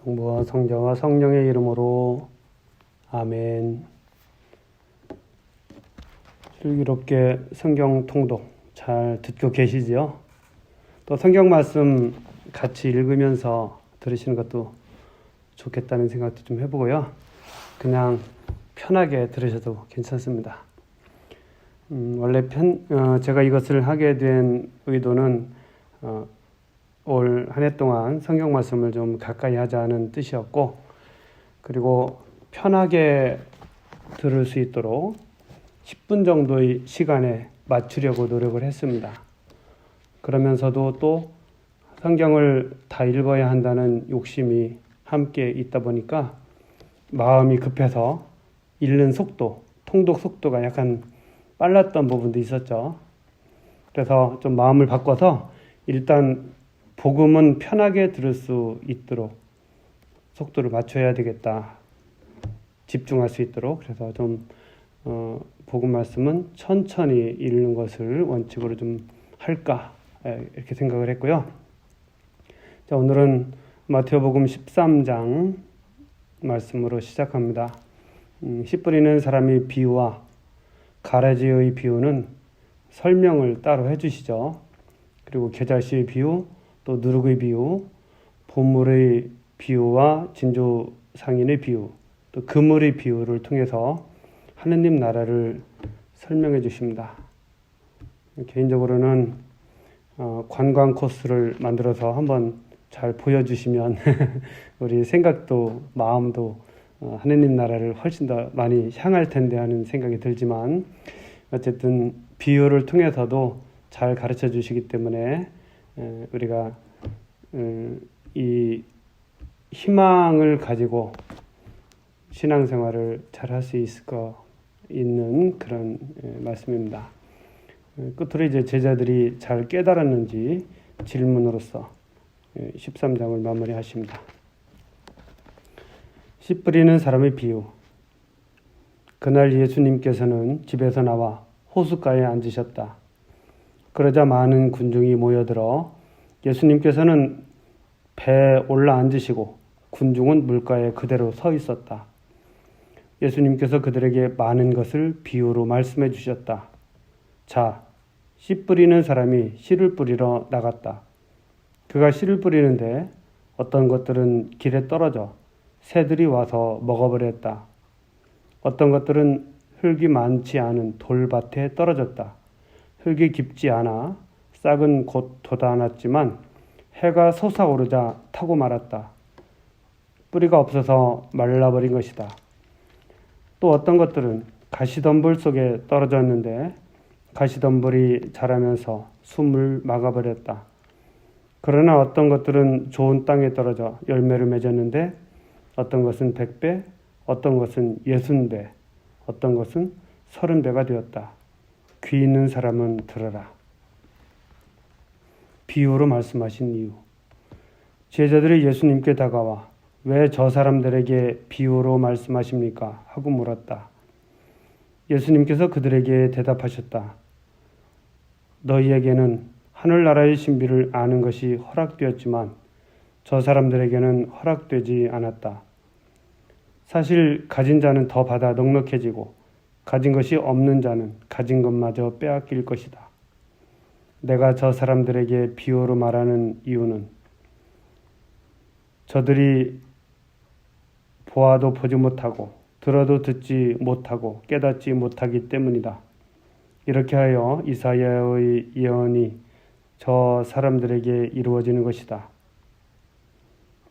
성부와 성자와 성령의 이름으로 아멘. 슬기롭게 성경 통독 잘 듣고 계시죠? 또 성경 말씀 같이 읽으면서 들으시는 것도 좋겠다는 생각도 좀 해보고요. 그냥 편하게 들으셔도 괜찮습니다. 원래 제가 이것을 하게 된 의도는 올 한 해 동안 성경 말씀을 좀 가까이 하자는 뜻이었고, 그리고 편하게 들을 수 있도록 10분 정도의 시간에 맞추려고 노력을 했습니다. 그러면서도 또 성경을 다 읽어야 한다는 욕심이 함께 있다 보니까 마음이 급해서 읽는 속도, 통독 속도가 약간 빨랐던 부분도 있었죠. 그래서 좀 마음을 바꿔서 일단 복음은 편하게 들을 수 있도록 속도를 맞춰야 되겠다. 집중할 수 있도록. 그래서 좀 복음 말씀은 천천히 읽는 것을 원칙으로 좀 할까 이렇게 생각을 했고요. 자, 오늘은 마태복음 13장 말씀으로 시작합니다. 씨 뿌리는 사람의 비유와 가라지의 비유는 설명을 따로 해주시죠. 그리고 겨자씨의 비유, 또 누룩의 비유, 보물의 비유와 진주 상인의 비유, 또 그물의 비유를 통해서 하느님 나라를 설명해 주십니다. 개인적으로는 관광 코스를 만들어서 한번 잘 보여주시면 우리 생각도 마음도 하느님 나라를 훨씬 더 많이 향할 텐데 하는 생각이 들지만, 어쨌든 비유를 통해서도 잘 가르쳐 주시기 때문에 우리가 이 희망을 가지고 신앙생활을 잘 할 수 있는 그런 말씀입니다. 끝으로 이제 제자들이 잘 깨달았는지 질문으로서 13장을 마무리하십니다. 씨 뿌리는 사람의 비유. 그날 예수님께서는 집에서 나와 호숫가에 앉으셨다. 그러자 많은 군중이 모여들어 예수님께서는 배에 올라 앉으시고 군중은 물가에 그대로 서 있었다. 예수님께서 그들에게 많은 것을 비유로 말씀해 주셨다. 자, 씨 뿌리는 사람이 씨를 뿌리러 나갔다. 그가 씨를 뿌리는데 어떤 것들은 길에 떨어져 새들이 와서 먹어버렸다. 어떤 것들은 흙이 많지 않은 돌밭에 떨어졌다. 흙이 깊지 않아 싹은 곧 돋아났지만 해가 솟아오르자 타고 말았다. 뿌리가 없어서 말라버린 것이다. 또 어떤 것들은 가시덤불 속에 떨어졌는데 가시덤불이 자라면서 숨을 막아버렸다. 그러나 어떤 것들은 좋은 땅에 떨어져 열매를 맺었는데 어떤 것은 100배, 어떤 것은 60배, 어떤 것은 30배가 되었다. 귀 있는 사람은 들어라. 비유로 말씀하신 이유. 제자들이 예수님께 다가와 왜 저 사람들에게 비유로 말씀하십니까? 하고 물었다. 예수님께서 그들에게 대답하셨다. 너희에게는 하늘나라의 신비를 아는 것이 허락되었지만 저 사람들에게는 허락되지 않았다. 사실 가진 자는 더 받아 넉넉해지고 가진 것이 없는 자는 가진 것마저 빼앗길 것이다. 내가 저 사람들에게 비유로 말하는 이유는 저들이 보아도 보지 못하고 들어도 듣지 못하고 깨닫지 못하기 때문이다. 이렇게 하여 이사야의 예언이 저 사람들에게 이루어지는 것이다.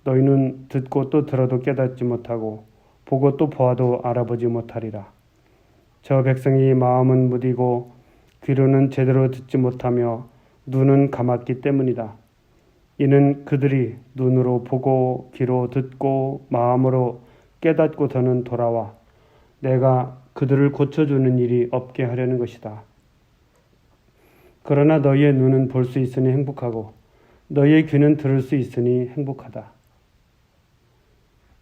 너희는 듣고 또 들어도 깨닫지 못하고 보고 또 보아도 알아보지 못하리라. 저 백성이 마음은 무디고 귀로는 제대로 듣지 못하며 눈은 감았기 때문이다. 이는 그들이 눈으로 보고 귀로 듣고 마음으로 깨닫고서는 돌아와 내가 그들을 고쳐주는 일이 없게 하려는 것이다. 그러나 너희의 눈은 볼 수 있으니 행복하고 너희의 귀는 들을 수 있으니 행복하다.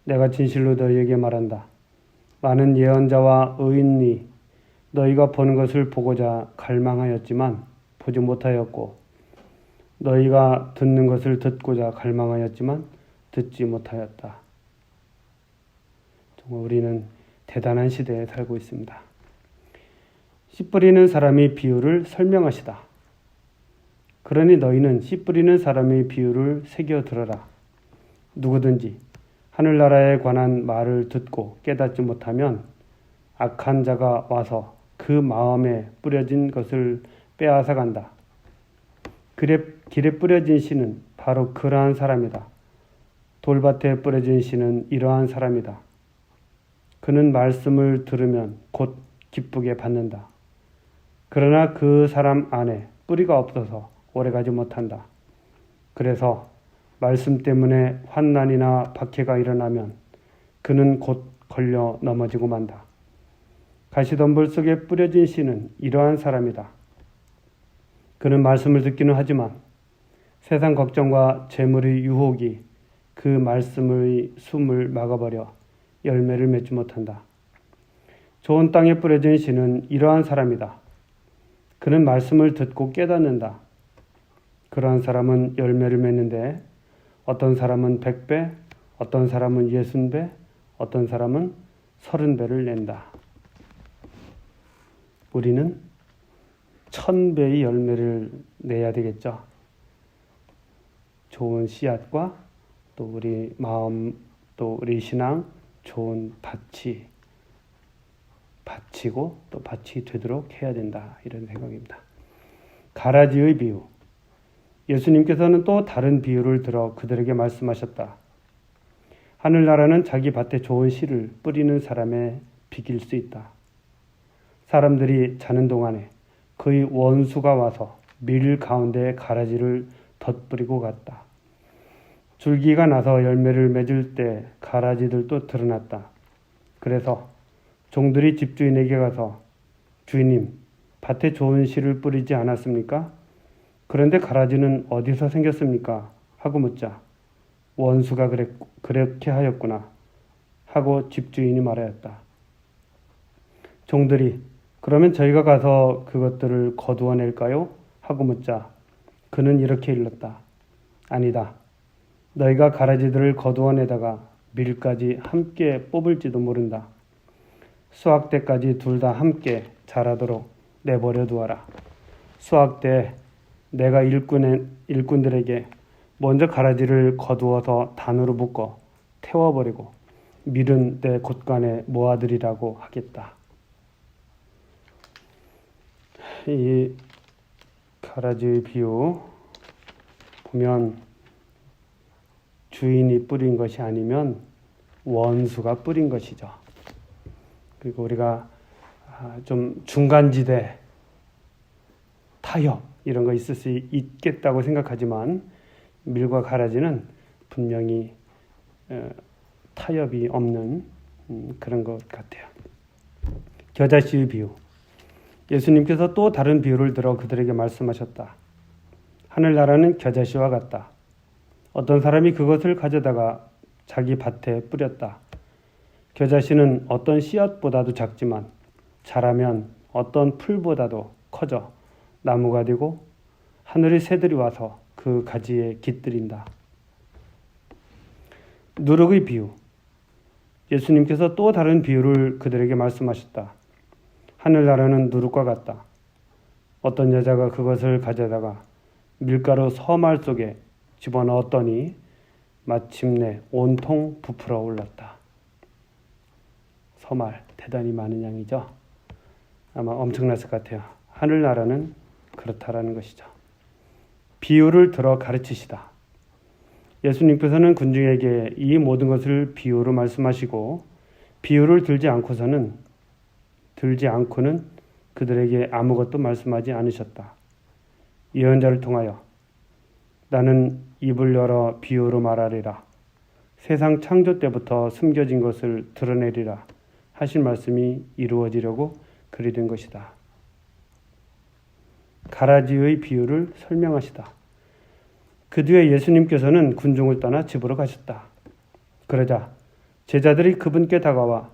내가 진실로 너희에게 말한다. 많은 예언자와 의인이 너희가 보는 것을 보고자 갈망하였지만 보지 못하였고 너희가 듣는 것을 듣고자 갈망하였지만 듣지 못하였다. 정말 우리는 대단한 시대에 살고 있습니다. 씨 뿌리는 사람의 비유를 설명하시다. 그러니 너희는 씨 뿌리는 사람의 비유를 새겨 들어라. 누구든지 하늘나라에 관한 말을 듣고 깨닫지 못하면 악한 자가 와서 그 마음에 뿌려진 것을 빼앗아 간다. 길에 뿌려진 씨는 바로 그러한 사람이다. 돌밭에 뿌려진 씨는 이러한 사람이다. 그는 말씀을 들으면 곧 기쁘게 받는다. 그러나 그 사람 안에 뿌리가 없어서 오래가지 못한다. 그래서 말씀 때문에 환난이나 박해가 일어나면 그는 곧 걸려 넘어지고 만다. 가시덤불 속에 뿌려진 씨는 이러한 사람이다. 그는 말씀을 듣기는 하지만 세상 걱정과 재물의 유혹이 그 말씀의 숨을 막아버려 열매를 맺지 못한다. 좋은 땅에 뿌려진 씨는 이러한 사람이다. 그는 말씀을 듣고 깨닫는다. 그러한 사람은 열매를 맺는데 어떤 사람은 100배, 어떤 사람은 60배, 어떤 사람은 30배를 낸다. 우리는 1000배의 열매를 내야 되겠죠. 좋은 씨앗과 또 우리 마음, 또 우리 신앙, 좋은 밭이 바치고 또 밭이 되도록 해야 된다. 이런 생각입니다. 가라지의 비유. 예수님께서는 또 다른 비유를 들어 그들에게 말씀하셨다. 하늘나라는 자기 밭에 좋은 씨를 뿌리는 사람에 비길 수 있다. 사람들이 자는 동안에 그의 원수가 와서 밀 가운데 가라지를 덧뿌리고 갔다. 줄기가 나서 열매를 맺을 때 가라지들도 드러났다. 그래서 종들이 집주인에게 가서 주인님, 밭에 좋은 씨를 뿌리지 않았습니까? 그런데 가라지는 어디서 생겼습니까? 하고 묻자 원수가 그렇게 하였구나 하고 집주인이 말하였다. 종들이 그러면 저희가 가서 그것들을 거두어낼까요? 하고 묻자 그는 이렇게 일렀다. 아니다. 너희가 가라지들을 거두어내다가 밀까지 함께 뽑을지도 모른다. 수확 때까지 둘 다 함께 자라도록 내버려 두어라. 수확 때 내가 일꾼들에게 먼저 가라지를 거두어서 단으로 묶어 태워버리고 밀은 내 곳간에 모아들이라고 하겠다. 이 가라지의 비유 보면 주인이 뿌린 것이 아니면 원수가 뿌린 것이죠. 그리고 우리가 좀 중간지대, 타협 이런 거 있을 수 있겠다고 생각하지만 밀과 가라지는 분명히 타협이 없는 그런 것 같아요. 겨자씨의 비유. 예수님께서 또 다른 비유를 들어 그들에게 말씀하셨다. 하늘나라는 겨자씨와 같다. 어떤 사람이 그것을 가져다가 자기 밭에 뿌렸다. 겨자씨는 어떤 씨앗보다도 작지만 자라면 어떤 풀보다도 커져 나무가 되고 하늘의 새들이 와서 그 가지에 깃들인다. 누룩의 비유. 예수님께서 또 다른 비유를 그들에게 말씀하셨다. 하늘나라는 누룩과 같다. 어떤 여자가 그것을 가져다가 밀가루 서말 속에 집어넣었더니 마침내 온통 부풀어 올랐다. 서말 대단히 많은 양이죠. 아마 엄청났을 것 같아요. 하늘나라는 그렇다라는 것이죠. 비유를 들어 가르치시다. 예수님께서는 군중에게 이 모든 것을 비유로 말씀하시고 비유를 들지 않고는 그들에게 아무것도 말씀하지 않으셨다. 예언자를 통하여 나는 입을 열어 비유로 말하리라. 세상 창조 때부터 숨겨진 것을 드러내리라 하신 말씀이 이루어지려고 그리 된 것이다. 가라지의 비유를 설명하시다. 그 뒤에 예수님께서는 군중을 떠나 집으로 가셨다. 그러자 제자들이 그분께 다가와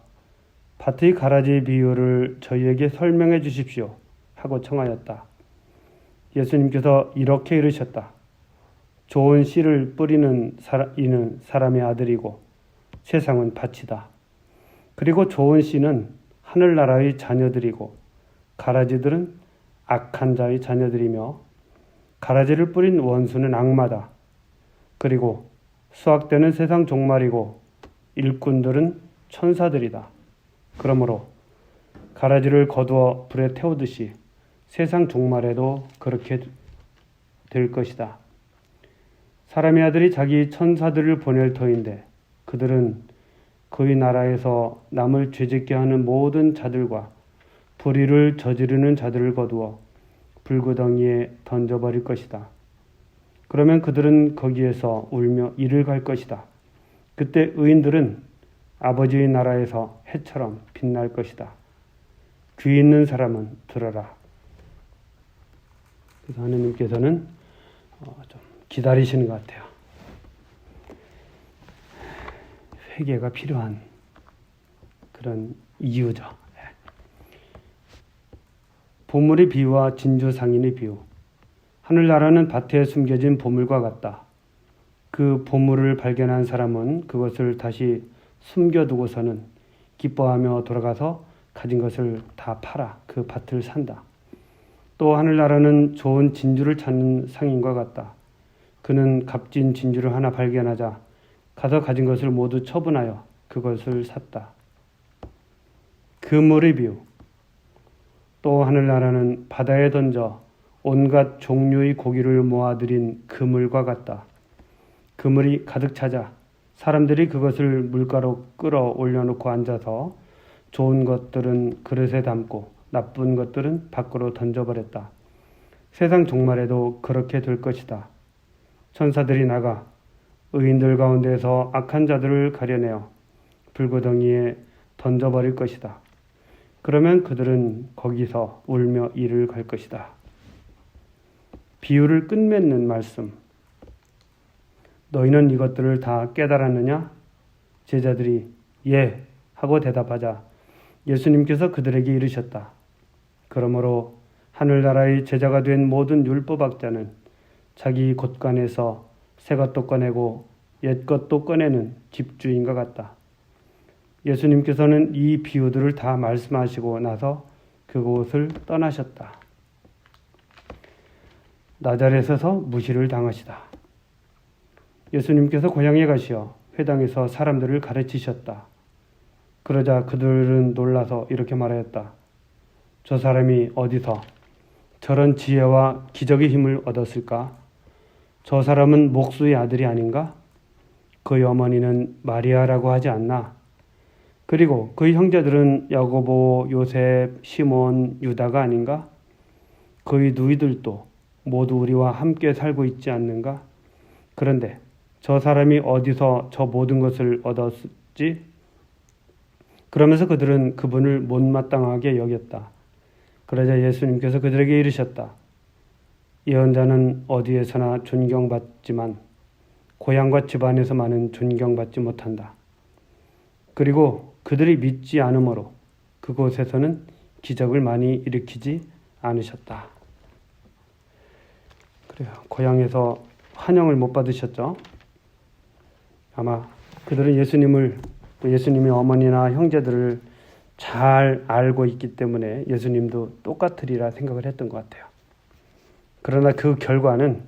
밭의 가라지 비유를 저희에게 설명해 주십시오 하고 청하였다. 예수님께서 이렇게 이르셨다. 좋은 씨를 뿌리는 이는 사람의 아들이고 세상은 밭이다. 그리고 좋은 씨는 하늘나라의 자녀들이고 가라지들은 악한 자의 자녀들이며 가라지를 뿌린 원수는 악마다. 그리고 수확되는 세상 종말이고 일꾼들은 천사들이다. 그러므로 가라지를 거두어 불에 태우듯이 세상 종말에도 그렇게 될 것이다. 사람의 아들이 자기 천사들을 보낼 터인데 그들은 그의 나라에서 남을 죄짓게 하는 모든 자들과 불의를 저지르는 자들을 거두어 불구덩이에 던져버릴 것이다. 그러면 그들은 거기에서 울며 이를 갈 것이다. 그때 의인들은 아버지의 나라에서 해처럼 빛날 것이다. 귀 있는 사람은 들어라. 그래서 하느님께서는 좀 기다리시는 것 같아요. 회개가 필요한 그런 이유죠. 보물의 비유와 진주 상인의 비유. 하늘나라는 밭에 숨겨진 보물과 같다. 그 보물을 발견한 사람은 그것을 다시 숨겨두고서는 기뻐하며 돌아가서 가진 것을 다 팔아 그 밭을 산다. 또 하늘나라는 좋은 진주를 찾는 상인과 같다. 그는 값진 진주를 하나 발견하자 가서 가진 것을 모두 처분하여 그것을 샀다. 그물의 비유. 또 하늘나라는 바다에 던져 온갖 종류의 고기를 모아들인 그물과 같다. 그물이 가득 차자 사람들이 그것을 물가로 끌어 올려놓고 앉아서 좋은 것들은 그릇에 담고 나쁜 것들은 밖으로 던져버렸다. 세상 종말에도 그렇게 될 것이다. 천사들이 나가 의인들 가운데서 악한 자들을 가려내어 불구덩이에 던져버릴 것이다. 그러면 그들은 거기서 울며 이를 갈 것이다. 비유를 끝맺는 말씀. 너희는 이것들을 다 깨달았느냐? 제자들이 예 하고 대답하자 예수님께서 그들에게 이르셨다. 그러므로 하늘나라의 제자가 된 모든 율법학자는 자기 곳간에서 새 것도 꺼내고 옛 것도 꺼내는 집주인과 같다. 예수님께서는 이 비유들을 다 말씀하시고 나서 그곳을 떠나셨다. 나자렛에서 무시를 당하시다. 예수님께서 고향에 가시어 회당에서 사람들을 가르치셨다. 그러자 그들은 놀라서 이렇게 말하였다. 저 사람이 어디서 저런 지혜와 기적의 힘을 얻었을까? 저 사람은 목수의 아들이 아닌가? 그의 어머니는 마리아라고 하지 않나? 그리고 그의 형제들은 야고보, 요셉, 시몬, 유다가 아닌가? 그의 누이들도 모두 우리와 함께 살고 있지 않는가? 그런데 저 사람이 어디서 저 모든 것을 얻었지? 그러면서 그들은 그분을 못마땅하게 여겼다. 그러자 예수님께서 그들에게 이르셨다. 예언자는 어디에서나 존경받지만 고향과 집안에서만은 존경받지 못한다. 그리고 그들이 믿지 않으므로 그곳에서는 기적을 많이 일으키지 않으셨다. 그래요. 고향에서 환영을 못 받으셨죠. 아마 그들은 예수님의 어머니나 형제들을 잘 알고 있기 때문에 예수님도 똑같으리라 생각을 했던 것 같아요. 그러나 그 결과는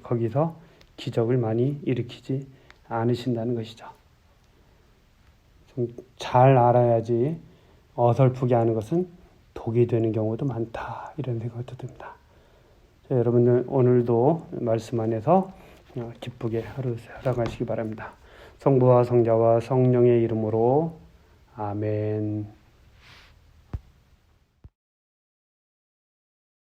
거기서 기적을 많이 일으키지 않으신다는 것이죠. 좀 잘 알아야지 어설프게 하는 것은 독이 되는 경우도 많다. 이런 생각도 듭니다. 자, 여러분들 오늘도 말씀 안에서 기쁘게 하루 살아가시기 바랍니다. 성부와 성자와 성령의 이름으로 아멘.